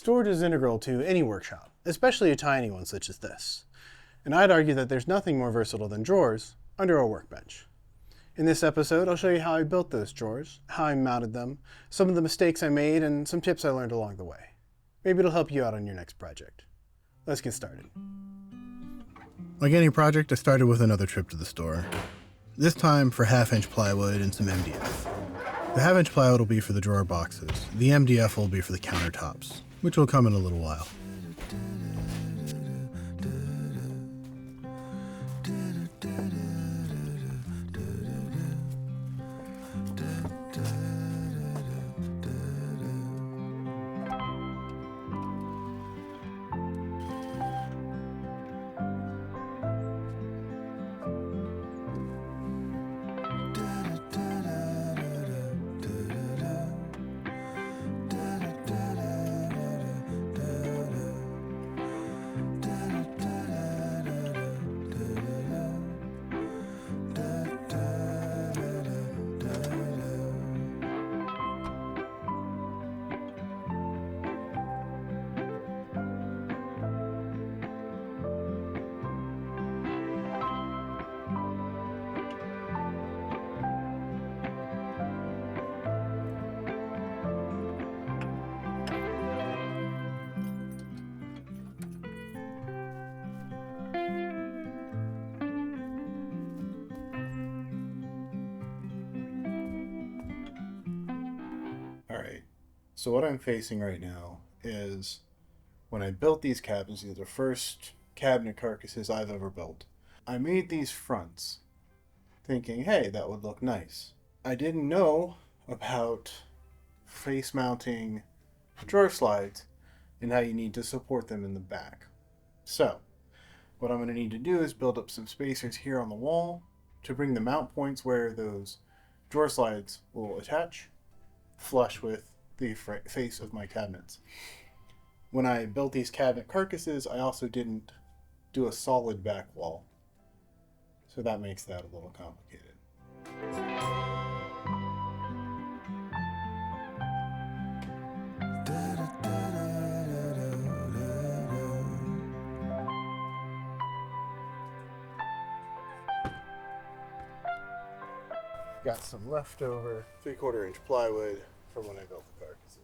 Storage is integral to any workshop, especially a tiny one such as this. And I'd argue that there's nothing more versatile than drawers under a workbench. In this episode, I'll show you how I built those drawers, how I mounted them, some of the mistakes I made, and some tips I learned along the way. Maybe it'll help you out on your next project. Let's get started. Like any project, I started with another trip to the store. This time for 1/2-inch plywood and some MDF. The 1/2-inch plywood will be for the drawer boxes. The MDF will be for the countertops, which will come in a little while. Alright, so what I'm facing right now is when I built these cabinets, these are the first cabinet carcasses I've ever built. I made these fronts thinking, hey, that would look nice. I didn't know about face mounting drawer slides and how you need to support them in the back. So, what I'm going to need to do is build up some spacers here on the wall to bring the mount points where those drawer slides will attach flush with the face of my cabinets. When I built these cabinet carcasses, I also didn't do a solid back wall. So that makes that a little complicated. Got some leftover 3/4-inch plywood from when I built the carcasses.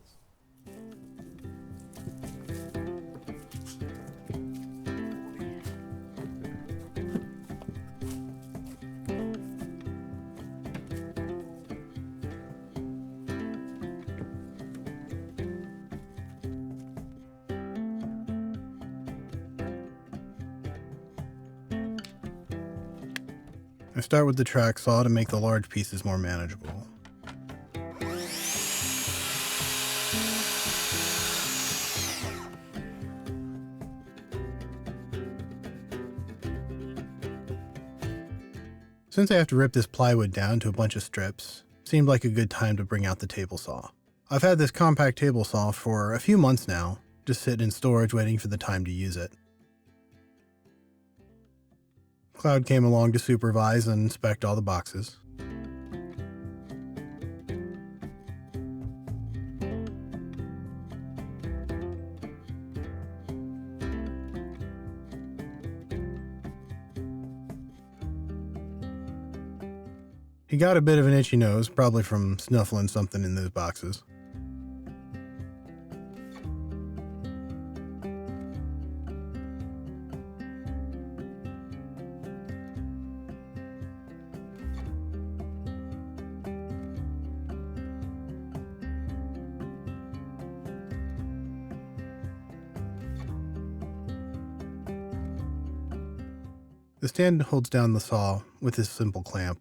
I start with the track saw to make the large pieces more manageable. Since I have to rip this plywood down to a bunch of strips, it seemed like a good time to bring out the table saw. I've had this compact table saw for a few months now, just sitting in storage waiting for the time to use it. Cloud came along to supervise and inspect all the boxes. He got a bit of an itchy nose, probably from snuffling something in those boxes. The stand holds down the saw with this simple clamp.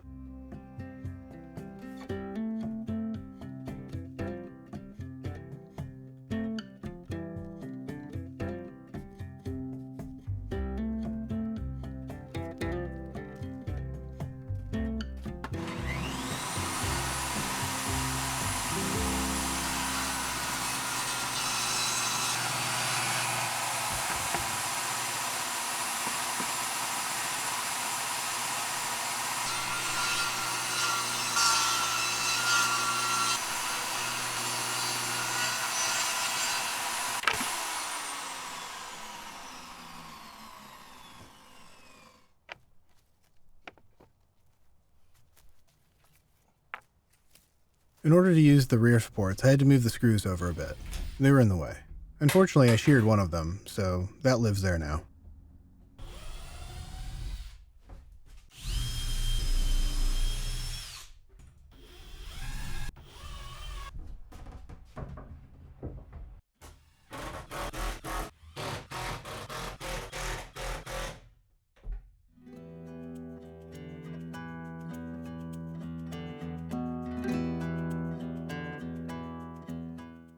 In order to use the rear supports, I had to move the screws over a bit. They were in the way. Unfortunately, I sheared one of them, so that lives there now.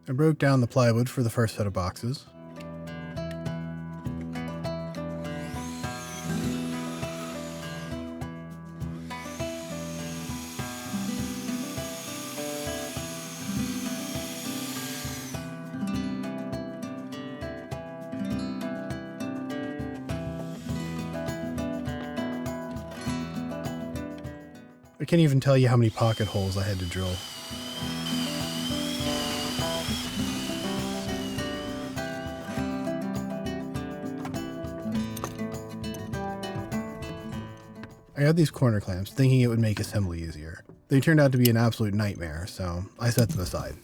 I broke down the plywood for the first set of boxes. I can't even tell you how many pocket holes I had to drill. I had these corner clamps thinking it would make assembly easier. They turned out to be an absolute nightmare, so I set them aside.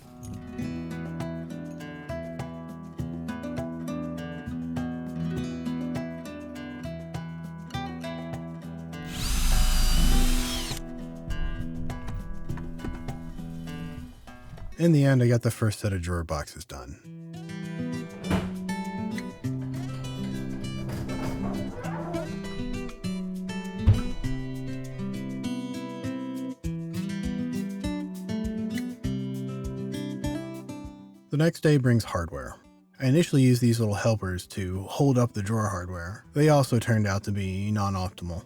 In the end, I got the first set of drawer boxes done. The next day brings hardware. I initially used these little helpers to hold up the drawer hardware. They also turned out to be non-optimal.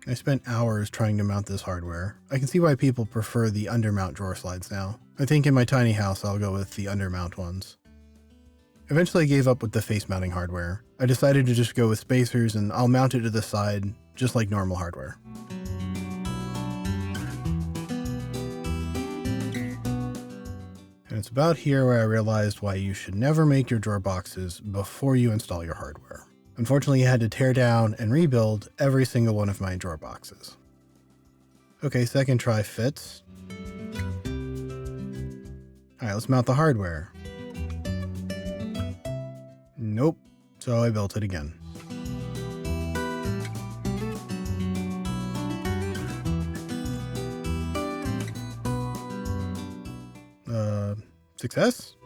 I spent hours trying to mount this hardware. I can see why people prefer the undermount drawer slides now. I think in my tiny house I'll go with the undermount ones. Eventually I gave up with the face mounting hardware. I decided to just go with spacers and I'll mount it to the side just like normal hardware. And it's about here where I realized why you should never make your drawer boxes before you install your hardware. Unfortunately, I had to tear down and rebuild every single one of my drawer boxes. Okay, second try fits. Alright, let's mount the hardware. Nope, so I built it again. Success?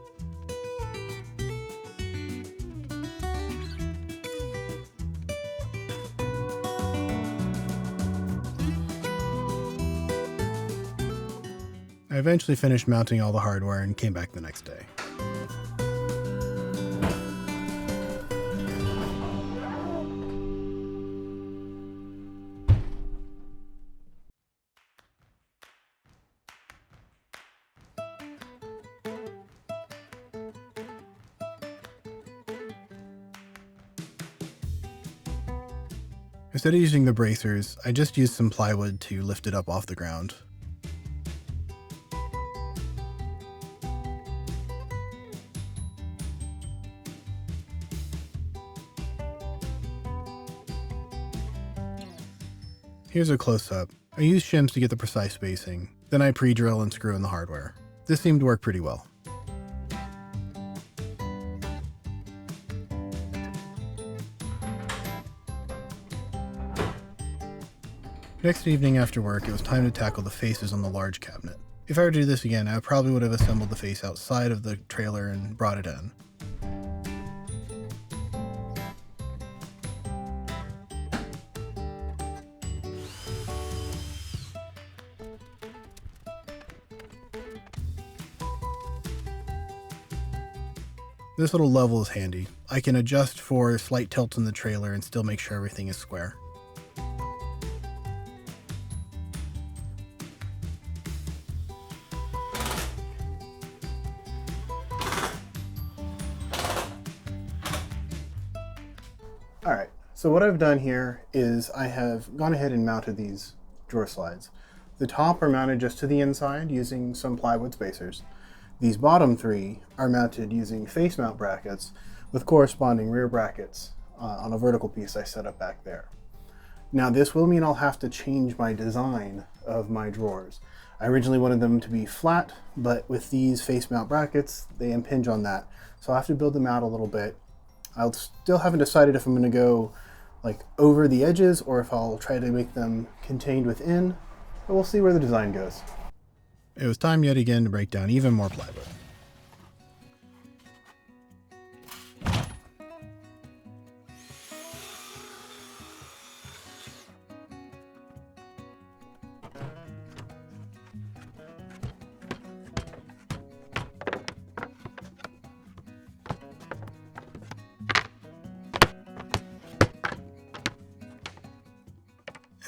I eventually finished mounting all the hardware and came back the next day. Instead of using the bracers, I just used some plywood to lift it up off the ground. Here's a close-up. I used shims to get the precise spacing, then I pre-drill and screw in the hardware. This seemed to work pretty well. Next evening after work, it was time to tackle the faces on the large cabinet. If I were to do this again, I probably would have assembled the face outside of the trailer and brought it in. This little level is handy. I can adjust for slight tilts in the trailer and still make sure everything is square. Alright, so what I've done here is I have gone ahead and mounted these drawer slides. The top are mounted just to the inside using some plywood spacers. These bottom three are mounted using face mount brackets with corresponding rear brackets on a vertical piece I set up back there. Now this will mean I'll have to change my design of my drawers. I originally wanted them to be flat, but with these face mount brackets, they impinge on that. So I'll have to build them out a little bit. I still haven't decided if I'm gonna go like over the edges or if I'll try to make them contained within, but we'll see where the design goes. It was time yet again to break down even more plywood.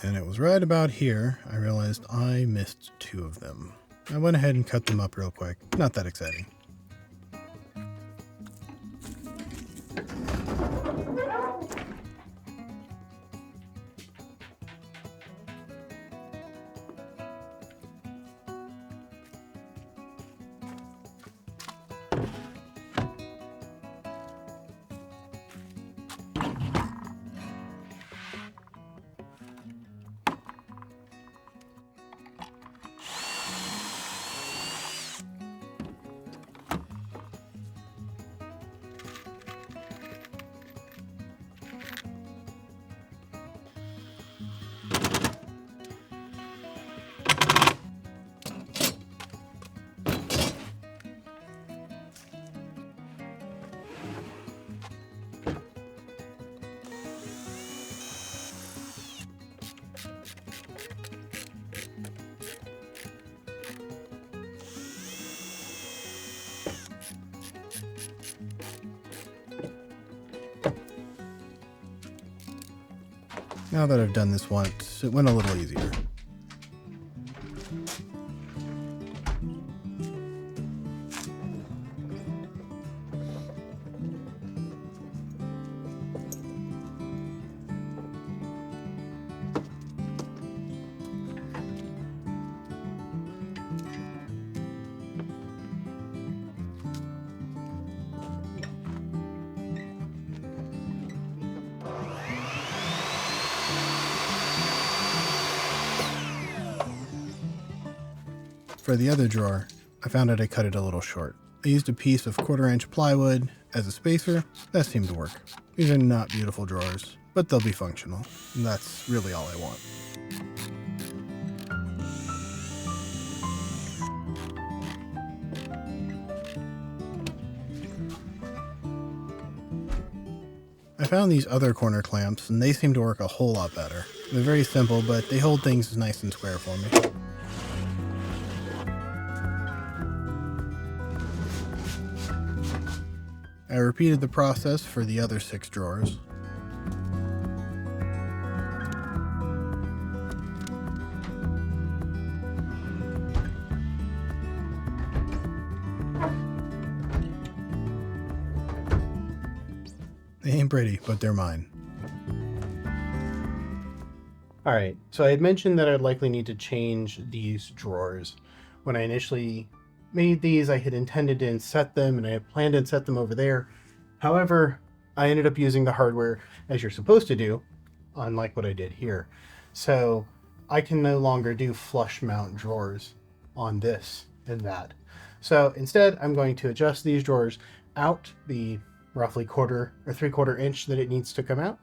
And it was right about here I realized I missed two of them. I went ahead and cut them up real quick. Not that exciting. Now that I've done this once, it went a little easier. For the other drawer, I found out I cut it a little short. I used a piece of 1/4-inch plywood as a spacer. That seemed to work. These are not beautiful drawers, but they'll be functional, and that's really all I want. I found these other corner clamps, and they seem to work a whole lot better. They're very simple, but they hold things nice and square for me. I repeated the process for the other 6 drawers. They ain't pretty, but they're mine. Alright, so I had mentioned that I'd likely need to change these drawers. When I initially made these, I had intended to inset them and I had planned to inset them over there. However, I ended up using the hardware as you're supposed to do, unlike what I did here. So I can no longer do flush mount drawers on this and that. So instead, I'm going to adjust these drawers out the roughly 1/4 or 3/4 inch that it needs to come out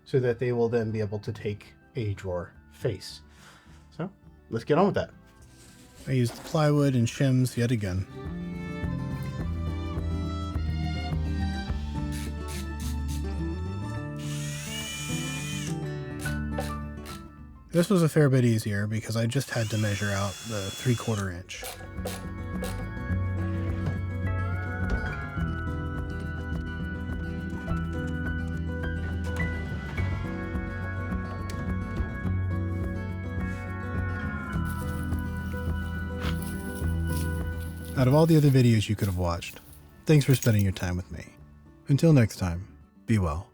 so that they will then be able to take a drawer face. So let's get on with that. I used plywood and shims yet again. This was a fair bit easier because I just had to measure out the 3/4 inch. Out of all the other videos you could have watched, thanks for spending your time with me. Until next time, be well.